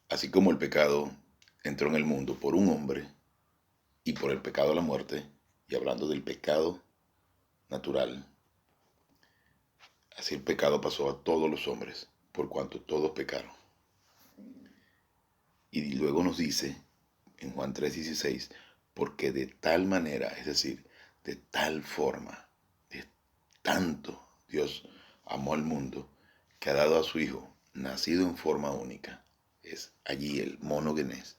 Así como el pecado entró en el mundo por un hombre y por el pecado la muerte, y hablando del pecado natural, así el pecado pasó a todos los hombres, por cuanto todos pecaron. Y luego nos dice en Juan 3:16, porque de tal manera, es decir, de tal forma, de tanto Dios amó al mundo, que ha dado a su Hijo, nacido en forma única, es allí el monogenes,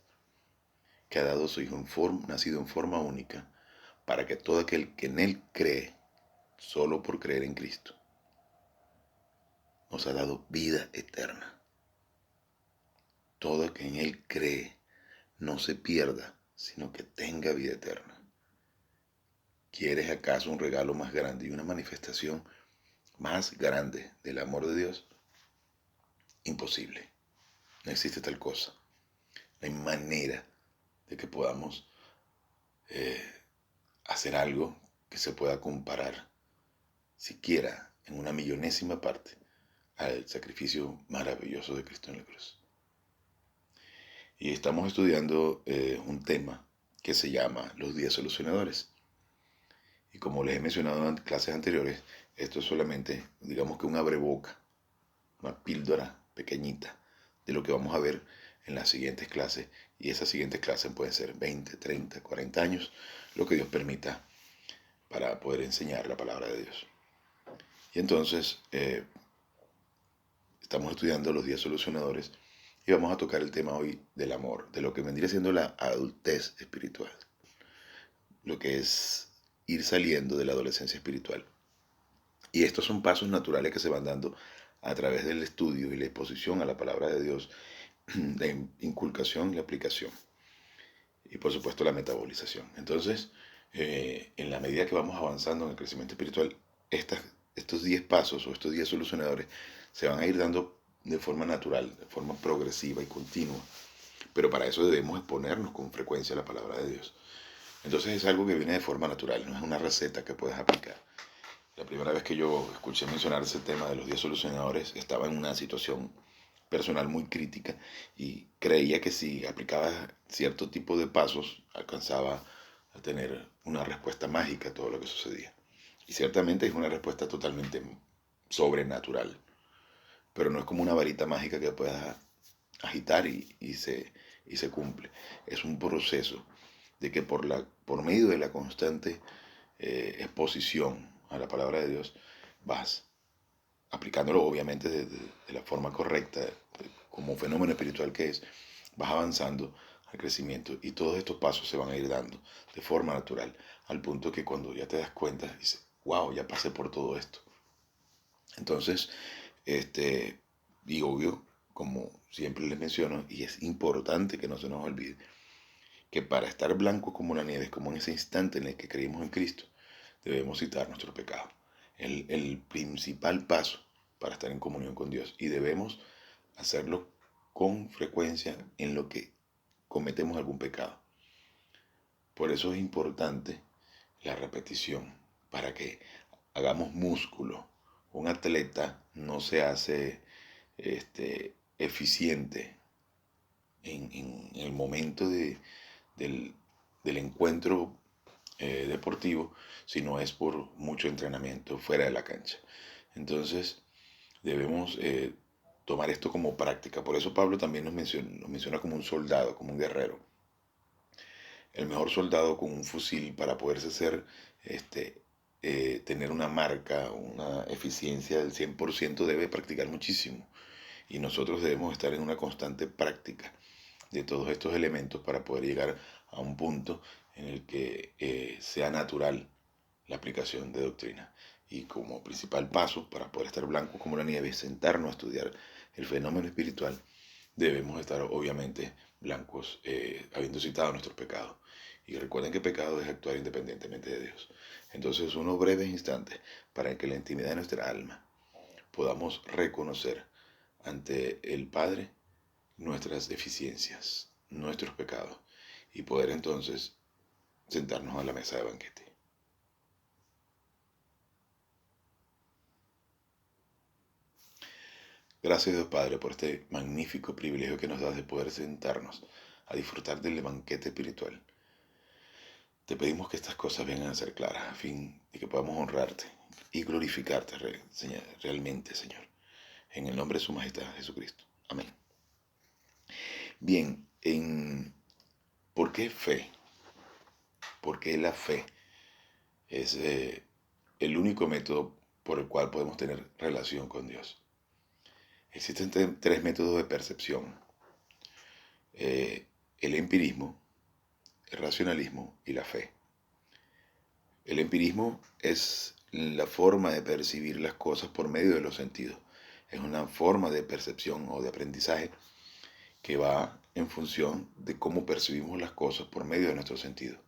que ha dado a su Hijo nacido en forma única, para que todo aquel que en Él cree, solo por creer en Cristo, nos ha dado vida eterna. Todo que en Él cree no se pierda, sino que tenga vida eterna. ¿Quieres acaso un regalo más grande y una manifestación más grande del amor de Dios? Imposible. No existe tal cosa. No hay manera de que podamos hacer algo que se pueda comparar, siquiera en una millonésima parte, al sacrificio maravilloso de Cristo en la cruz. Y estamos estudiando un tema que se llama los días solucionadores. Y como les he mencionado en clases anteriores, esto es solamente, digamos que un abreboca, una píldora pequeñita de lo que vamos a ver en las siguientes clases. Y esas siguientes clases pueden ser 20, 30, 40 años, lo que Dios permita para poder enseñar la palabra de Dios. Y entonces estamos estudiando los días solucionadores y vamos a tocar el tema hoy del amor, de lo que vendría siendo la adultez espiritual, lo que es ir saliendo de la adolescencia espiritual. Y estos son pasos naturales que se van dando a través del estudio y la exposición a la palabra de Dios, la inculcación y la aplicación. Y por supuesto la metabolización. Entonces, en la medida que vamos avanzando en el crecimiento espiritual, estos 10 pasos o estos 10 solucionadores se van a ir dando de forma natural, de forma progresiva y continua. Pero para eso debemos exponernos con frecuencia a la palabra de Dios. Entonces es algo que viene de forma natural, no es una receta que puedes aplicar. La primera vez que yo escuché mencionar ese tema de los 10 solucionadores, estaba en una situación personal muy crítica y creía que si aplicaba cierto tipo de pasos, alcanzaba a tener una respuesta mágica a todo lo que sucedía. Y ciertamente es una respuesta totalmente sobrenatural, pero no es como una varita mágica que puedas agitar y se cumple. Es un proceso de que por medio de la constante exposición a la palabra de Dios vas aplicándolo obviamente de la forma correcta, como un fenómeno espiritual que es, vas avanzando al crecimiento y todos estos pasos se van a ir dando de forma natural, al punto que cuando ya te das cuenta, dices, wow, ya pasé por todo esto. Entonces, y obvio, como siempre les menciono, y es importante que no se nos olvide, que para estar blancos como la nieve, como en ese instante en el que creímos en Cristo, debemos citar nuestro pecado. El principal paso para estar en comunión con Dios. Y debemos hacerlo con frecuencia en lo que cometemos algún pecado. Por eso es importante la repetición, para que hagamos músculo. Un atleta no se hace eficiente en el momento del encuentro deportivo, si no es por mucho entrenamiento fuera de la cancha. Entonces debemos tomar esto como práctica. Por eso Pablo también nos menciona como un soldado, como un guerrero. El mejor soldado con un fusil para poderse hacer, tener una marca, una eficiencia del 100% debe practicar muchísimo. Y nosotros debemos estar en una constante práctica de todos estos elementos para poder llegar a un punto en el que sea natural la aplicación de doctrina. Y como principal paso para poder estar blanco como la nieve, sentarnos a estudiar el fenómeno espiritual, debemos estar obviamente blancos, habiendo citado nuestros pecados. Y recuerden que pecado es actuar independientemente de Dios. Entonces, unos breves instantes para que la intimidad de nuestra alma podamos reconocer ante el Padre nuestras deficiencias, nuestros pecados, y poder entonces sentarnos a la mesa de banquete. Gracias Dios Padre por este magnífico privilegio que nos das de poder sentarnos a disfrutar del banquete espiritual. Te pedimos que estas cosas vengan a ser claras a fin de que podamos honrarte y glorificarte realmente, Señor. En el nombre de su majestad Jesucristo. Amén. Bien, ¿por qué fe? ¿Por qué la fe es el único método por el cual podemos tener relación con Dios? Existen tres métodos de percepción. El empirismo, el racionalismo y la fe. El empirismo es la forma de percibir las cosas por medio de los sentidos. Es una forma de percepción o de aprendizaje que va en función de cómo percibimos las cosas por medio de nuestros sentidos.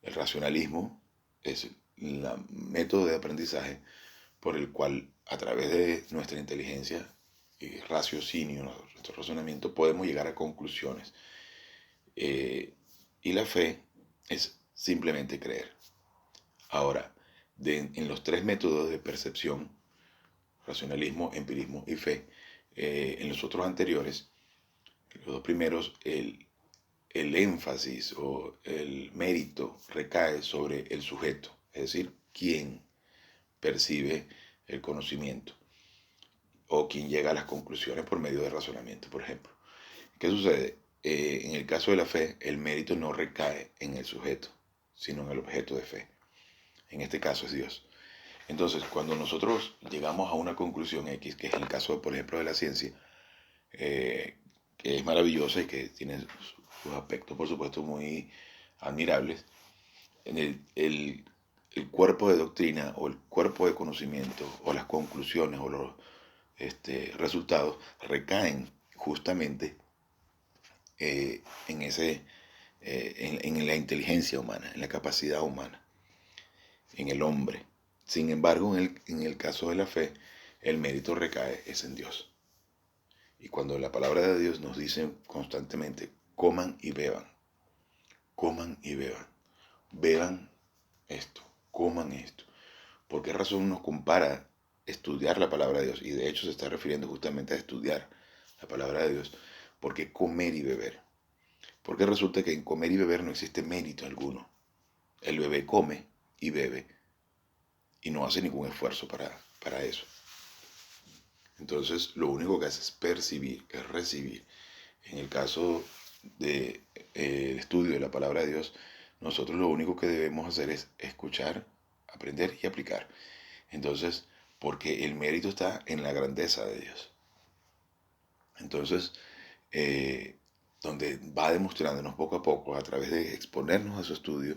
El racionalismo es el método de aprendizaje por el cual a través de nuestra inteligencia y raciocinio, nuestro razonamiento, podemos llegar a conclusiones. Y la fe es simplemente creer. Ahora, en los tres métodos de percepción, racionalismo, empirismo y fe, en los otros anteriores, los dos primeros, el énfasis o el mérito recae sobre el sujeto, es decir, quien percibe el conocimiento o quien llega a las conclusiones por medio de razonamiento, por ejemplo. ¿Qué sucede? En el caso de la fe, el mérito no recae en el sujeto, sino en el objeto de fe. En este caso es Dios. Entonces, cuando nosotros llegamos a una conclusión X, que es el caso, por ejemplo, de la ciencia, que es maravillosa y que tiene sus aspectos, por supuesto, muy admirables, en el cuerpo de doctrina o el cuerpo de conocimiento o las conclusiones o los resultados recaen justamente en, en la inteligencia humana, en la capacidad humana, en el hombre. Sin embargo, en el caso de la fe, el mérito recae es en Dios. Y cuando la palabra de Dios nos dice constantemente, coman y beban, beban esto, coman esto. ¿Por qué razón nos compara estudiar la palabra de Dios? Y de hecho se está refiriendo justamente a estudiar la palabra de Dios. ¿Por qué comer y beber? Porque resulta que en comer y beber no existe mérito alguno. El bebé come y bebe y no hace ningún esfuerzo para eso. Entonces, lo único que hace es percibir, es recibir. En el caso de estudio de la palabra de Dios, nosotros lo único que debemos hacer es escuchar, aprender y aplicar. Entonces, porque el mérito está en la grandeza de Dios. Entonces, donde va demostrándonos poco a poco, a través de exponernos a su estudio,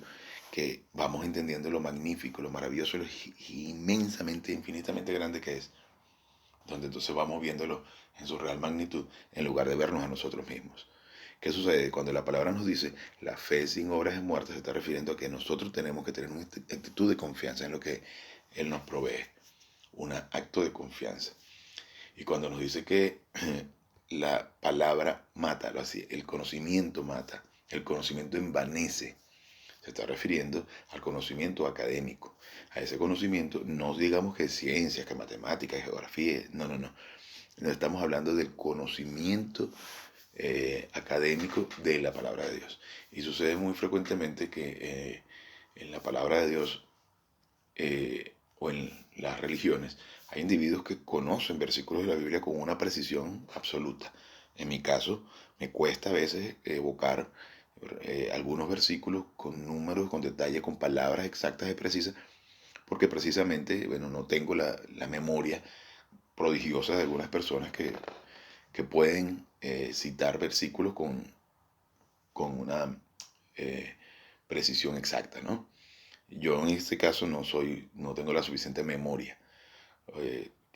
que vamos entendiendo lo magnífico, lo maravilloso, lo inmensamente, infinitamente grande que es, donde entonces vamos viéndolo en su real magnitud, en lugar de vernos a nosotros mismos. ¿Qué sucede? Cuando la palabra nos dice, la fe sin obras es muerta, se está refiriendo a que nosotros tenemos que tener una actitud de confianza en lo que Él nos provee, un acto de confianza. Y cuando nos dice que la palabra mata, el conocimiento mata, el conocimiento envanece, se está refiriendo al conocimiento académico. A ese conocimiento, no digamos que ciencias, que matemáticas, geografía, no. No estamos hablando del conocimiento académico de la palabra de Dios. Y sucede muy frecuentemente que en la palabra de Dios o en las religiones hay individuos que conocen versículos de la Biblia con una precisión absoluta. En mi caso, me cuesta a veces evocar algunos versículos con números, con detalles, con palabras exactas y precisas, porque precisamente, bueno, no tengo la memoria prodigiosa de algunas personas que pueden citar versículos con una precisión exacta, ¿no? Yo en este caso no tengo la suficiente memoria.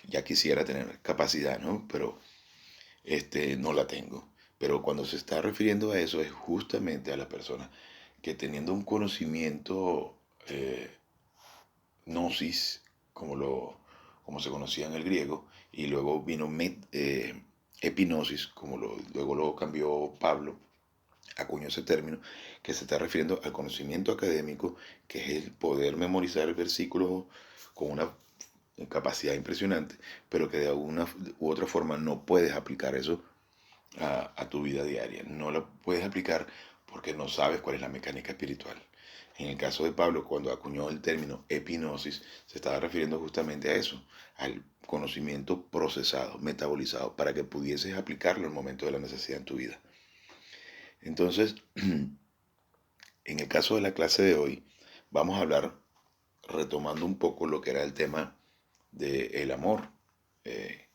Ya quisiera tener capacidad, ¿no? Pero no la tengo. Pero cuando se está refiriendo a eso es justamente a la persona que teniendo un conocimiento gnosis, como se conocía en el griego, y luego vino epinosis, luego lo cambió Pablo, acuñó ese término, que se está refiriendo al conocimiento académico, que es el poder memorizar el versículo con una capacidad impresionante, pero que de alguna u otra forma no puedes aplicar eso a tu vida diaria. No lo puedes aplicar porque no sabes cuál es la mecánica espiritual. En el caso de Pablo, cuando acuñó el término epinosis, se estaba refiriendo justamente a eso, al conocimiento procesado, metabolizado, para que pudieses aplicarlo en el momento de la necesidad en tu vida. Entonces, en el caso de la clase de hoy, vamos a hablar, retomando un poco lo que era el tema del amor.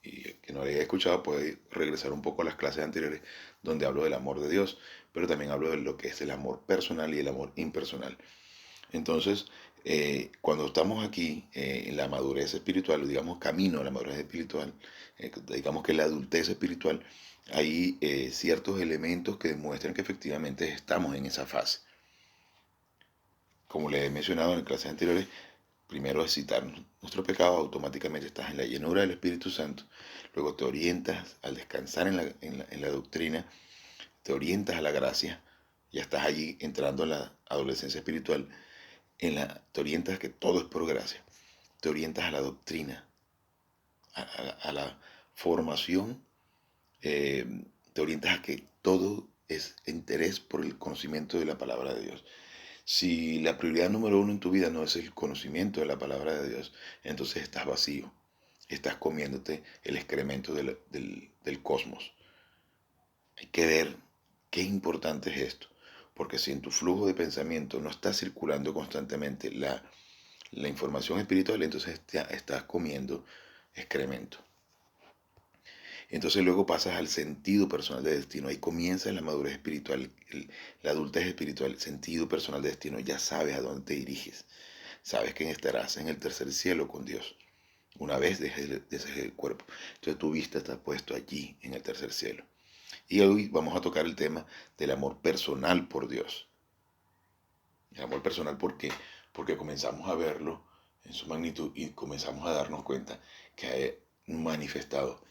Y que no haya escuchado puede regresar un poco a las clases anteriores donde hablo del amor de Dios, pero también hablo de lo que es el amor personal y el amor impersonal. Entonces, cuando estamos aquí en la madurez espiritual, digamos camino a la madurez espiritual, digamos que la adultez espiritual, hay ciertos elementos que demuestran que efectivamente estamos en esa fase. Como les he mencionado en clases anteriores, primero es citar nuestro pecado, automáticamente estás en la llenura del Espíritu Santo, luego te orientas al descansar en la doctrina, te orientas a la gracia, ya estás allí entrando en la adolescencia espiritual, te orientas a que todo es por gracia, te orientas a la doctrina, a la formación, eh, te orientas a que todo es interés por el conocimiento de la palabra de Dios. Si la prioridad número uno en tu vida no es el conocimiento de la palabra de Dios, entonces estás vacío, estás comiéndote el excremento del cosmos. Hay que ver qué importante es esto, porque si en tu flujo de pensamiento no está circulando constantemente la información espiritual, entonces estás comiendo excremento. Entonces luego pasas al sentido personal de destino. Ahí comienza la madurez espiritual, la adultez espiritual, el sentido personal de destino. Ya sabes a dónde te diriges. Sabes que estarás en el tercer cielo con Dios. Una vez dejes el cuerpo. Entonces tu vista está puesto allí, en el tercer cielo. Y hoy vamos a tocar el tema del amor personal por Dios. El amor personal, ¿por qué? Porque comenzamos a verlo en su magnitud y comenzamos a darnos cuenta que ha manifestado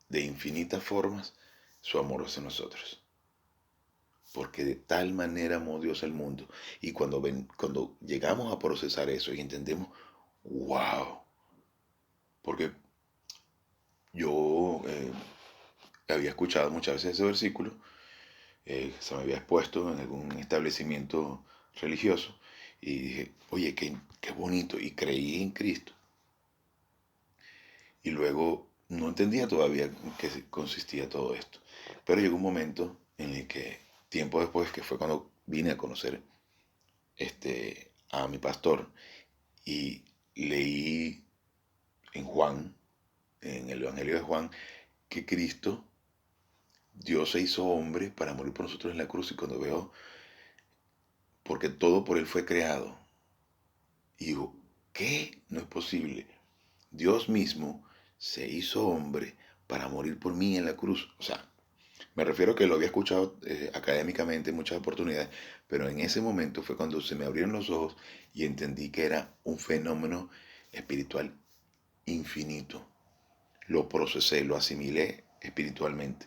de infinitas formas su amor hacia nosotros. Porque de tal manera amó Dios al mundo. Y cuando llegamos a procesar eso y entendemos, wow, porque yo había escuchado muchas veces ese versículo, se me había expuesto en algún establecimiento religioso y dije, oye, qué bonito, y creí en Cristo. Y luego no entendía todavía en qué consistía todo esto. Pero llegó un momento en el que, tiempo después, que fue cuando vine a conocer a mi pastor, y leí en Juan, en el Evangelio de Juan, que Cristo, Dios se hizo hombre para morir por nosotros en la cruz. Y cuando veo, porque todo por Él fue creado, y digo, ¿qué? No es posible. Dios mismo se hizo hombre para morir por mí en la cruz. O sea, me refiero a que lo había escuchado académicamente en muchas oportunidades, pero en ese momento fue cuando se me abrieron los ojos y entendí que era un fenómeno espiritual infinito. Lo procesé, lo asimilé espiritualmente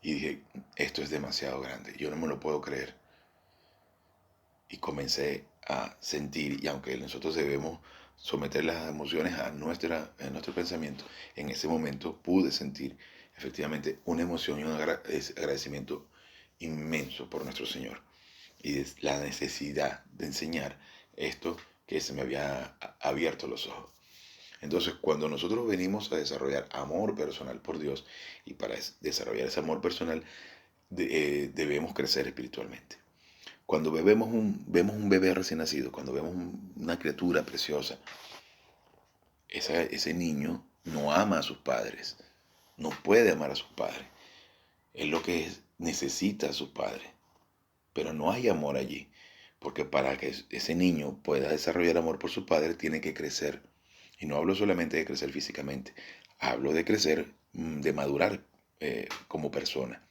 y dije, esto es demasiado grande, yo no me lo puedo creer. Y comencé a sentir, y aunque nosotros debemos someter las emociones a nuestro pensamiento, en ese momento pude sentir efectivamente una emoción y un agradecimiento inmenso por nuestro Señor y la necesidad de enseñar esto que se me había abierto los ojos. Entonces, cuando nosotros venimos a desarrollar amor personal por Dios, y para desarrollar ese amor personal debemos crecer espiritualmente. Cuando vemos un bebé recién nacido, cuando vemos una criatura preciosa, ese niño no ama a sus padres, no puede amar a sus padres. Es lo que necesita a sus padres, pero no hay amor allí, porque para que ese niño pueda desarrollar amor por sus padres tiene que crecer. Y no hablo solamente de crecer físicamente, hablo de crecer, de madurar como persona.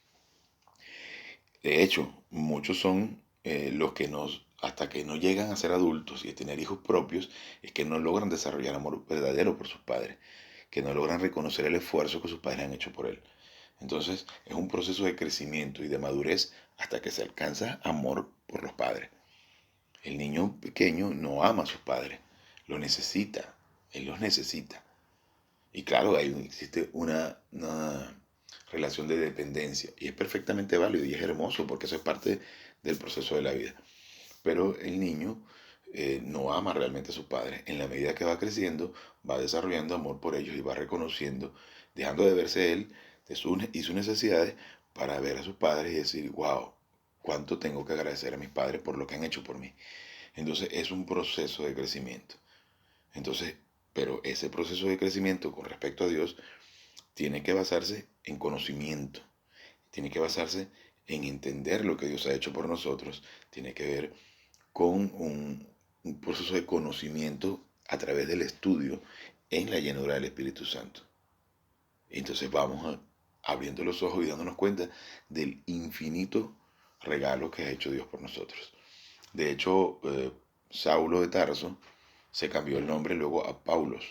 De hecho, muchos son los que hasta que no llegan a ser adultos y a tener hijos propios, es que no logran desarrollar amor verdadero por sus padres, que no logran reconocer el esfuerzo que sus padres han hecho por él. Entonces, es un proceso de crecimiento y de madurez hasta que se alcanza amor por los padres. El niño pequeño no ama a sus padres, lo necesita, él los necesita. Y claro, existe una relación de dependencia y es perfectamente válido y es hermoso porque eso es parte del proceso de la vida. Pero el niño no ama realmente a sus padres. En la medida que va creciendo, va desarrollando amor por ellos y va reconociendo, dejando de verse él y sus necesidades para ver a sus padres y decir, wow, cuánto tengo que agradecer a mis padres por lo que han hecho por mí. Entonces es un proceso de crecimiento. Entonces, pero ese proceso de crecimiento con respecto a Dios tiene que basarse en conocimiento, tiene que basarse en entender lo que Dios ha hecho por nosotros, tiene que ver con un proceso de conocimiento a través del estudio en la llenura del Espíritu Santo. Entonces abriendo los ojos y dándonos cuenta del infinito regalo que ha hecho Dios por nosotros. De hecho, Saulo de Tarso se cambió el nombre luego a Paulos,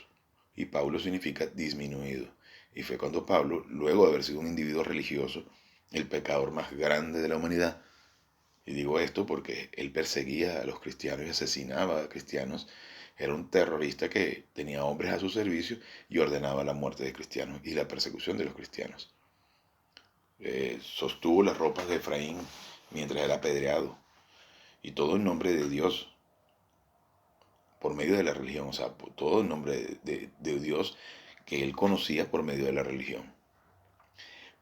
y Paulo significa disminuido. Y fue cuando Pablo, luego de haber sido un individuo religioso, el pecador más grande de la humanidad, y digo esto porque él perseguía a los cristianos y asesinaba a cristianos, era un terrorista que tenía hombres a su servicio y ordenaba la muerte de cristianos y la persecución de los cristianos. Sostuvo las ropas de Efraín mientras era apedreado, y todo en nombre de Dios, por medio de la religión, o sea, todo en nombre de Dios que él conocía por medio de la religión.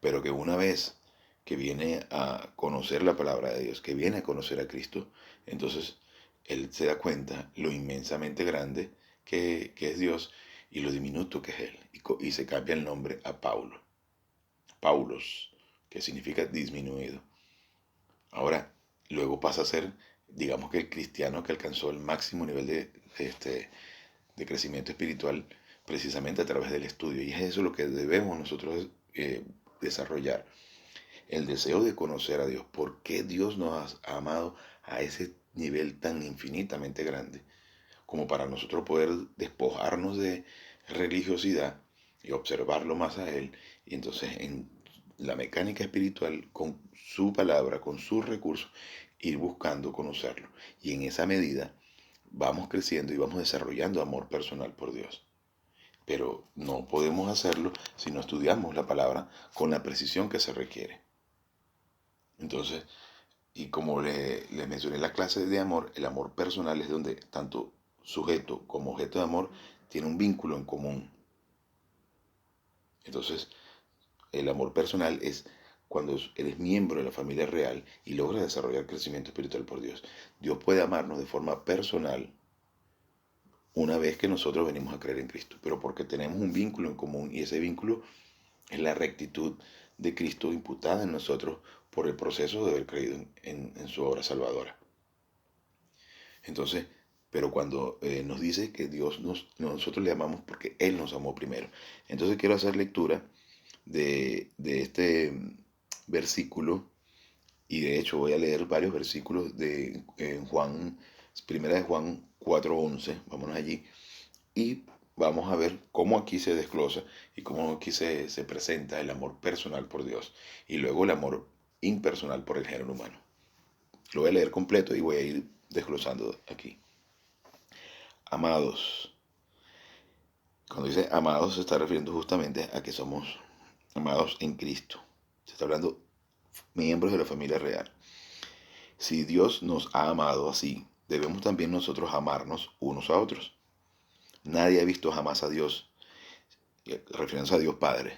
Pero que una vez que viene a conocer la palabra de Dios, que viene a conocer a Cristo, entonces él se da cuenta lo inmensamente grande que es Dios y lo diminuto que es él. Y se cambia el nombre a Paulo. Paulos, que significa disminuido. Ahora, luego pasa a ser, digamos que el cristiano que alcanzó el máximo nivel de crecimiento espiritual precisamente a través del estudio. Y es eso lo que debemos nosotros desarrollar. El deseo de conocer a Dios. ¿Por qué Dios nos ha amado a ese nivel tan infinitamente grande? Como para nosotros poder despojarnos de religiosidad y observarlo más a Él. Y entonces en la mecánica espiritual, con su palabra, con sus recursos, ir buscando conocerlo. Y en esa medida vamos creciendo y vamos desarrollando amor personal por Dios. Pero no podemos hacerlo si no estudiamos la palabra con la precisión que se requiere. Entonces, y como le mencioné en la clase de amor, el amor personal es donde tanto sujeto como objeto de amor tiene un vínculo en común. Entonces, el amor personal es cuando eres miembro de la familia real y logras desarrollar crecimiento espiritual por Dios. Dios puede amarnos de forma personal una vez que nosotros venimos a creer en Cristo, pero porque tenemos un vínculo en común y ese vínculo es la rectitud de Cristo imputada en nosotros por el proceso de haber creído en su obra salvadora. Entonces, pero cuando nos dice que nosotros le amamos porque Él nos amó primero. Entonces quiero hacer lectura de este versículo y de hecho voy a leer varios versículos de Juan, primera de Juan 4:11, vámonos allí, y vamos a ver cómo aquí se desglosa y cómo aquí se presenta el amor personal por Dios y luego el amor impersonal por el género humano. Lo voy a leer completo y voy a ir desglosando aquí. Amados. Cuando dice amados se está refiriendo justamente a que somos amados en Cristo. Se está hablando miembros de la familia real. Si Dios nos ha amado así, debemos también nosotros amarnos unos a otros. Nadie ha visto jamás a Dios, refiriéndose a Dios Padre.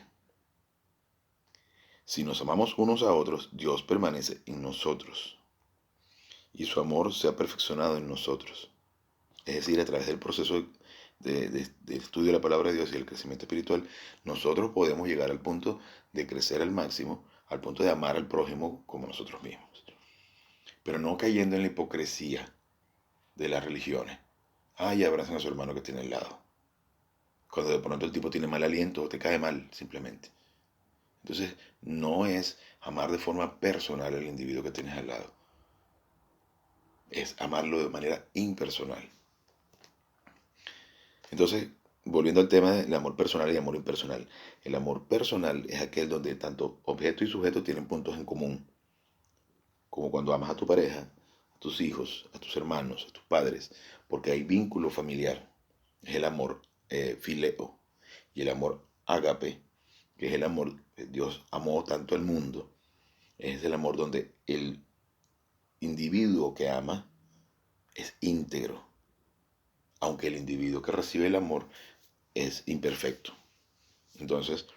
Si nos amamos unos a otros, Dios permanece en nosotros y su amor se ha perfeccionado en nosotros. Es decir, a través del proceso de estudio de la palabra de Dios y el crecimiento espiritual, nosotros podemos llegar al punto de crecer al máximo, al punto de amar al prójimo como nosotros mismos. Pero no cayendo en la hipocresía de las religiones. Y abrazan a su hermano que tiene al lado. Cuando de pronto el tipo tiene mal aliento o te cae mal, simplemente. Entonces, no es amar de forma personal al individuo que tienes al lado. Es amarlo de manera impersonal. Entonces, volviendo al tema del amor personal y amor impersonal. El amor personal es aquel donde tanto objeto y sujeto tienen puntos en común. Como cuando amas a tu pareja, a tus hijos, a tus hermanos, a tus padres, porque hay vínculo familiar. Es el amor fileo. Y el amor ágape, que es el amor que Dios amó tanto al mundo, es el amor donde el individuo que ama es íntegro, aunque el individuo que recibe el amor es imperfecto. Entonces,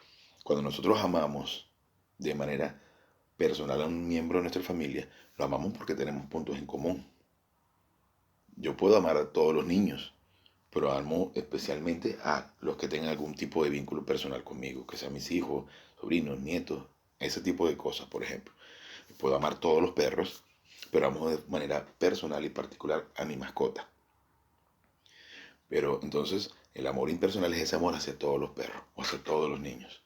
cuando nosotros amamos de manera personal a un miembro de nuestra familia, lo amamos porque tenemos puntos en común. Yo puedo amar a todos los niños, pero amo especialmente a los que tengan algún tipo de vínculo personal conmigo, que sean mis hijos, sobrinos, nietos, ese tipo de cosas, por ejemplo. Puedo amar todos los perros, pero amo de manera personal y particular a mi mascota. Pero entonces el amor impersonal es ese amor hacia todos los perros o hacia todos los niños.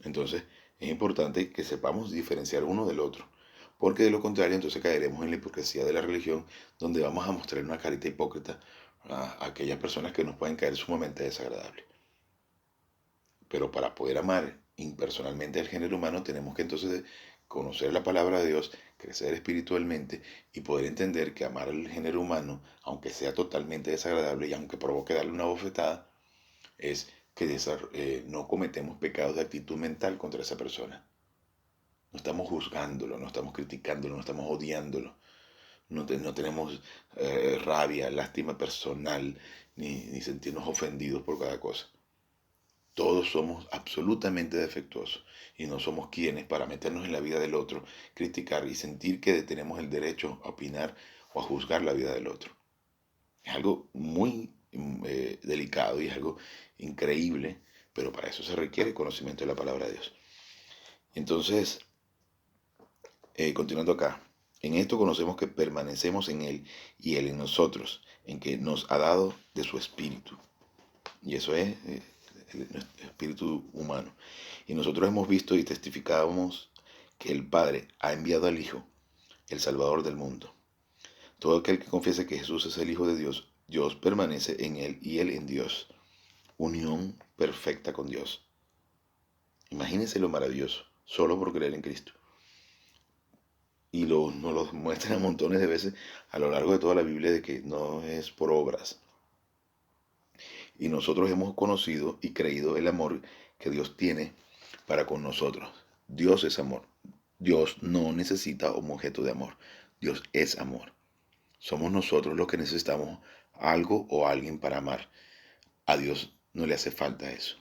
Entonces es importante que sepamos diferenciar uno del otro, porque de lo contrario entonces caeremos en la hipocresía de la religión, donde vamos a mostrar una carita hipócrita a aquellas personas que nos pueden caer sumamente desagradables. Pero para poder amar impersonalmente al género humano tenemos que entonces conocer la palabra de Dios, crecer espiritualmente y poder entender que amar al género humano, aunque sea totalmente desagradable y aunque provoque darle una bofetada, es que no cometemos pecados de actitud mental contra esa persona. No estamos juzgándolo, no estamos criticándolo, no estamos odiándolo. No tenemos rabia, lástima personal, ni sentirnos ofendidos por cada cosa. Todos somos absolutamente defectuosos y no somos quienes para meternos en la vida del otro, criticar y sentir que tenemos el derecho a opinar o a juzgar la vida del otro. Es algo muy delicado y es algo increíble, pero para eso se requiere conocimiento de la palabra de Dios. Entonces, continuando acá, en esto conocemos que permanecemos en Él y Él en nosotros, en que nos ha dado de su espíritu. Y eso es el espíritu humano. Y nosotros hemos visto y testificamos que el Padre ha enviado al Hijo, el Salvador del mundo. Todo aquel que confiese que Jesús es el Hijo de Dios, Dios permanece en él y él en Dios. Unión perfecta con Dios. Imagínense lo maravilloso, solo por creer en Cristo. Y nos lo muestran montones de veces a lo largo de toda la Biblia de que no es por obras. Y nosotros hemos conocido y creído el amor que Dios tiene para con nosotros. Dios es amor. Dios no necesita un objeto de amor. Dios es amor. Somos nosotros los que necesitamos algo o alguien para amar. A Dios no le hace falta eso,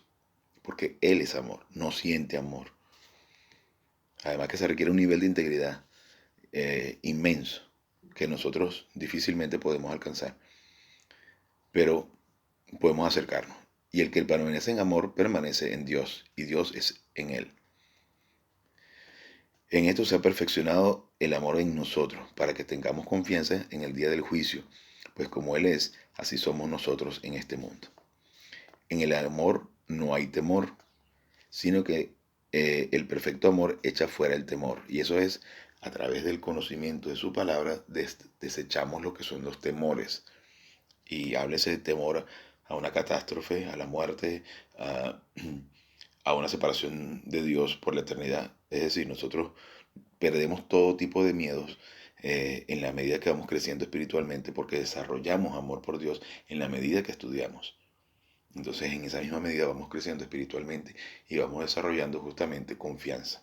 porque Él es amor, no siente amor. Además que se requiere un nivel de integridad inmenso que nosotros difícilmente podemos alcanzar, pero podemos acercarnos. Y el que permanece en amor permanece en Dios y Dios es en Él. En esto se ha perfeccionado el amor en nosotros, para que tengamos confianza en el día del juicio, pues como Él es, así somos nosotros en este mundo. En el amor no hay temor, sino que el perfecto amor echa fuera el temor. Y eso es a través del conocimiento de su palabra, desechamos lo que son los temores. Y háblese de temor a una catástrofe, a la muerte, a, a una separación de Dios por la eternidad. Es decir, nosotros perdemos todo tipo de miedos en la medida que vamos creciendo espiritualmente porque desarrollamos amor por Dios en la medida que estudiamos. Entonces en esa misma medida vamos creciendo espiritualmente y vamos desarrollando justamente confianza.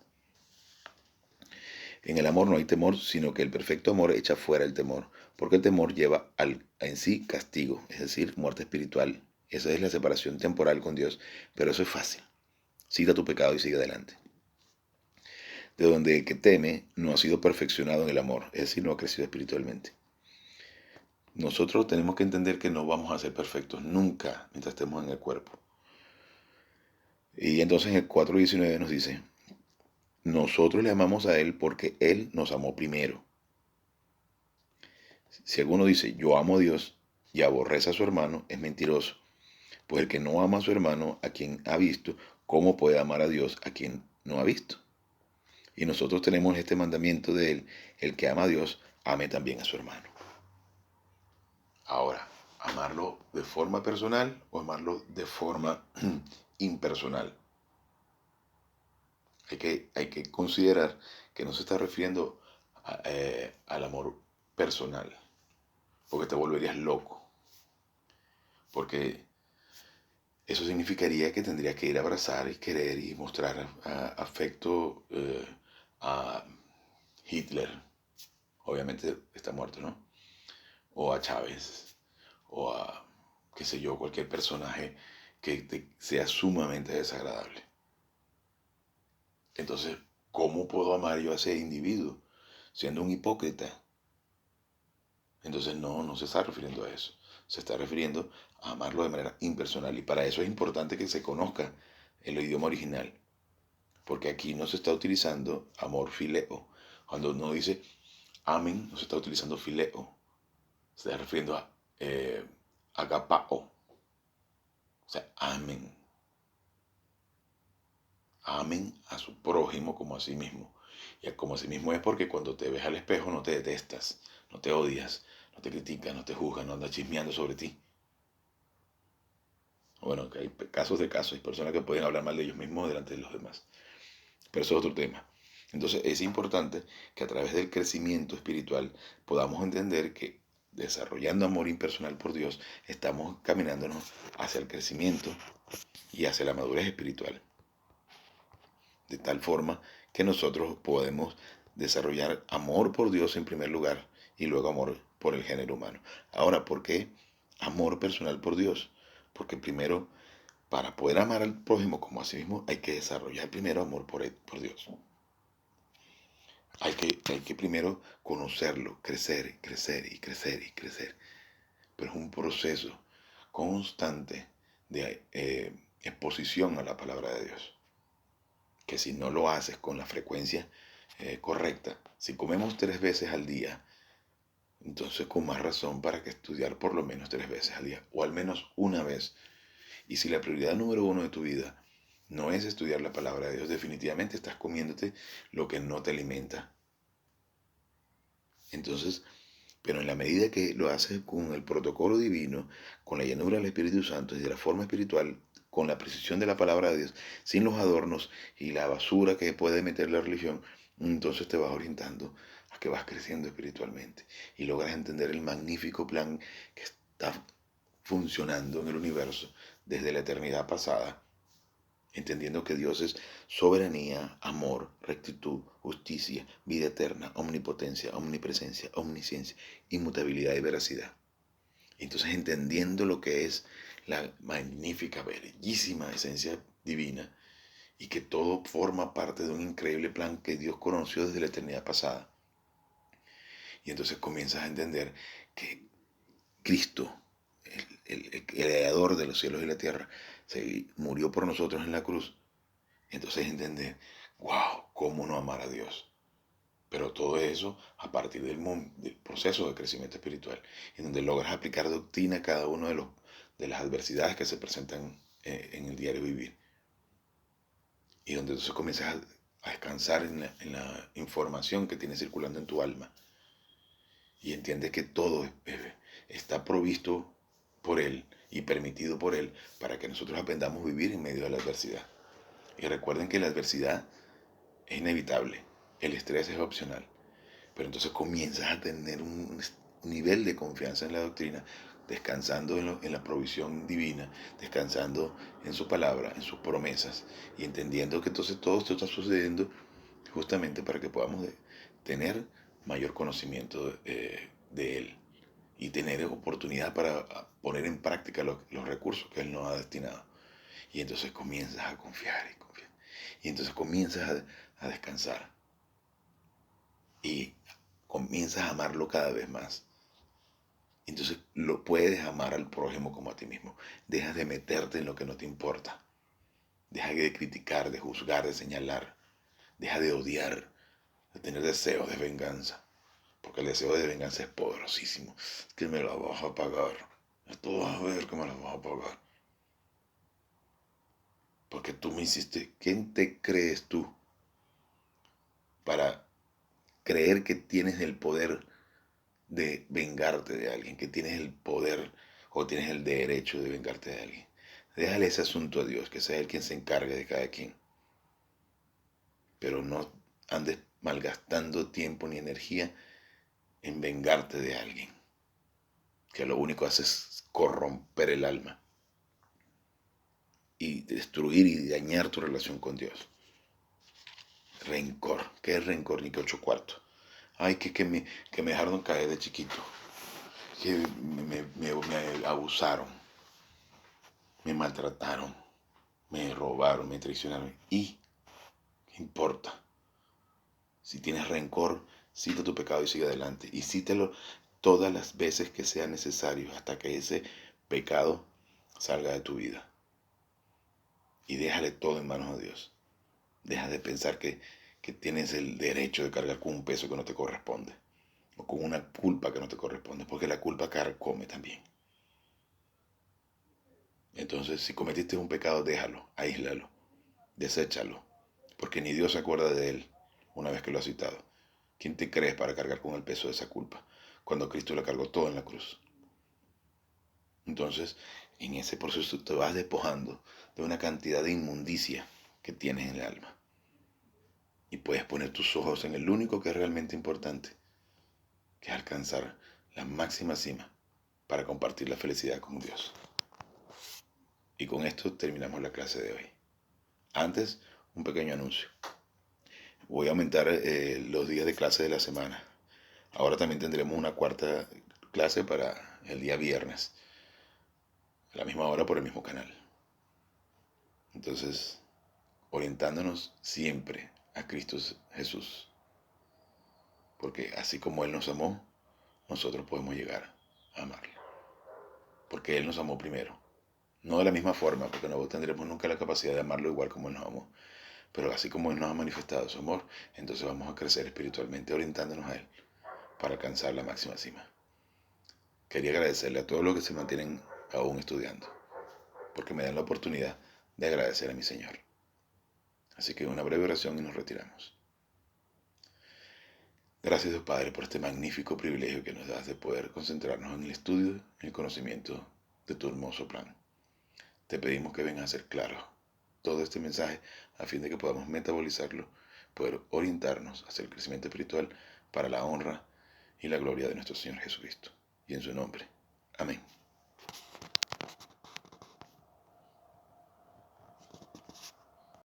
En el amor no hay temor, sino que el perfecto amor echa fuera el temor, porque el temor lleva en sí castigo, es decir, muerte espiritual. Esa es la separación temporal con Dios, pero eso es fácil. Cita tu pecado y sigue adelante. De donde el que teme no ha sido perfeccionado en el amor, es decir, no ha crecido espiritualmente. Nosotros tenemos que entender que no vamos a ser perfectos nunca mientras estemos en el cuerpo. Y entonces en el 4:19 nos dice, nosotros le amamos a Él porque Él nos amó primero. Si alguno dice, yo amo a Dios y aborrece a su hermano, es mentiroso. Pues el que no ama a su hermano, a quien ha visto, ¿cómo puede amar a Dios a quien no ha visto? Y nosotros tenemos este mandamiento de Él, el que ama a Dios, ame también a su hermano. Ahora, amarlo de forma personal o amarlo de forma impersonal. Hay que considerar que no se está refiriendo al amor personal, porque te volverías loco. Porque Eso significaría que tendría que ir a abrazar y querer y mostrar afecto a Hitler. Obviamente está muerto, ¿no? O a Chávez, o a, qué sé yo, cualquier personaje que te sea sumamente desagradable. Entonces, ¿cómo puedo amar yo a ese individuo siendo un hipócrita? Entonces, no se está refiriendo a eso. Se está refiriendo a amarlo de manera impersonal. Y para eso es importante que se conozca el idioma original. Porque aquí no se está utilizando amor fileo. Cuando uno dice amen, no se está utilizando fileo. Se está refiriendo a agapao. O sea, amen. Amen a su prójimo como a sí mismo. Y como a sí mismo es porque cuando te ves al espejo no te detestas, no te odias, no te criticas, no te juzgas, no andas chismeando sobre ti. Bueno, que hay casos de casos, hay personas que pueden hablar mal de ellos mismos delante de los demás. Pero eso es otro tema. Entonces es importante que a través del crecimiento espiritual podamos entender que desarrollando amor impersonal por Dios, estamos caminándonos hacia el crecimiento y hacia la madurez espiritual. De tal forma que nosotros podemos desarrollar amor por Dios en primer lugar y luego amor por el género humano. Ahora, ¿por qué amor personal por Dios? Porque primero, para poder amar al prójimo como a sí mismo, hay que desarrollar primero amor por Dios. Hay que primero conocerlo, crecer, crecer y crecer y crecer. Pero es un proceso constante de exposición a la palabra de Dios. Que si no lo haces con la frecuencia correcta, si comemos 3 veces al día, entonces con más razón para que estudiar por lo menos 3 veces al día, o al menos una vez. Y si la prioridad número uno de tu vida no es estudiar la palabra de Dios, definitivamente estás comiéndote lo que no te alimenta. Entonces, pero en la medida que lo haces con el protocolo divino, con la llenura del Espíritu Santo y de la forma espiritual, con la precisión de la palabra de Dios, sin los adornos y la basura que puede meter la religión, entonces te vas orientando a que vas creciendo espiritualmente y logras entender el magnífico plan que está funcionando en el universo desde la eternidad pasada, entendiendo que Dios es soberanía, amor, rectitud, justicia, vida eterna, omnipotencia, omnipresencia, omnisciencia, inmutabilidad y veracidad. Entonces, entendiendo lo que es la magnífica, bellísima esencia divina y que todo forma parte de un increíble plan que Dios conoció desde la eternidad pasada. Y entonces comienzas a entender que Cristo, el creador de los cielos y la tierra, murió por nosotros en la cruz. Entonces entender, wow, cómo no amar a Dios. Pero todo eso a partir del proceso de crecimiento espiritual, en donde logras aplicar doctrina a cada uno de las adversidades que se presentan en el diario vivir. Y donde entonces comienzas a descansar en la información que tienes circulando en tu alma. Y entiendes que todo está provisto por Él y permitido por Él para que nosotros aprendamos a vivir en medio de la adversidad. Y recuerden que la adversidad es inevitable, el estrés es opcional, pero entonces comienzas a tener un nivel de confianza en la doctrina, descansando en la provisión divina, descansando en su palabra, en sus promesas, y entendiendo que entonces todo esto está sucediendo justamente para que podamos tener mayor conocimiento de Él y tener oportunidad para poner en práctica los recursos que Él nos ha destinado. Y entonces comienzas a confiar y confiar. Y entonces comienzas a descansar. Y comienzas a amarlo cada vez más. Entonces lo puedes amar al prójimo como a ti mismo. Dejas de meterte en lo que no te importa. Deja de criticar, de juzgar, de señalar. Deja de odiar, de tener deseos de venganza. Porque el deseo de venganza es poderosísimo. Es que me la vas a pagar. Tú vas a ver que me la vas a pagar. Porque tú me hiciste. ¿Quién te crees tú para creer que tienes el poder de vengarte de alguien, que tienes el poder o tienes el derecho de vengarte de alguien? Déjale ese asunto a Dios, que sea Él quien se encargue de cada quien. Pero no andes malgastando tiempo ni energía en vengarte de alguien, que lo único que hace es corromper el alma. y destruir y dañar tu relación con Dios. Rencor. ¿Qué es rencor? Ni que 8 cuartos. Ay, que me dejaron caer de chiquito. Que me abusaron. Me maltrataron. Me robaron, me traicionaron. ¿Y qué importa? Si tienes rencor, cita tu pecado y sigue adelante. Y cítalo todas las veces que sea necesario hasta que ese pecado salga de tu vida. Y déjale todo en manos de Dios. Deja de pensar que tienes el derecho de cargar con un peso que no te corresponde. O con una culpa que no te corresponde. Porque la culpa carcome también. Entonces, si cometiste un pecado, déjalo, aíslalo, deséchalo. Porque ni Dios se acuerda de él una vez que lo ha citado. ¿Quién te crees para cargar con el peso de esa culpa? Cuando Cristo la cargó todo en la cruz. Entonces, en ese proceso te vas despojando de una cantidad de inmundicia que tienes en el alma. Y puedes poner tus ojos en el único que es realmente importante, que es alcanzar la máxima cima para compartir la felicidad con Dios. Y con esto terminamos la clase de hoy. Antes, un pequeño anuncio. Voy a aumentar los días de clase de la semana. Ahora también tendremos una cuarta clase para el día viernes, a la misma hora por el mismo canal. Entonces, orientándonos siempre a Cristo Jesús. Porque así como Él nos amó, nosotros podemos llegar a amarle. Porque Él nos amó primero. No de la misma forma, porque no tendremos nunca la capacidad de amarlo igual como Él nos amó. Pero así como Él nos ha manifestado su amor, entonces vamos a crecer espiritualmente orientándonos a Él para alcanzar la máxima cima. Quería agradecerle a todos los que se mantienen aún estudiando, porque me dan la oportunidad de agradecer a mi Señor. Así que una breve oración y nos retiramos. Gracias, Dios Padre, por este magnífico privilegio que nos das de poder concentrarnos en el estudio y el conocimiento de tu hermoso plan. Te pedimos que vengas a hacer claro todo este mensaje a fin de que podamos metabolizarlo, poder orientarnos hacia el crecimiento espiritual para la honra y la gloria de nuestro Señor Jesucristo. Y en su nombre. Amén.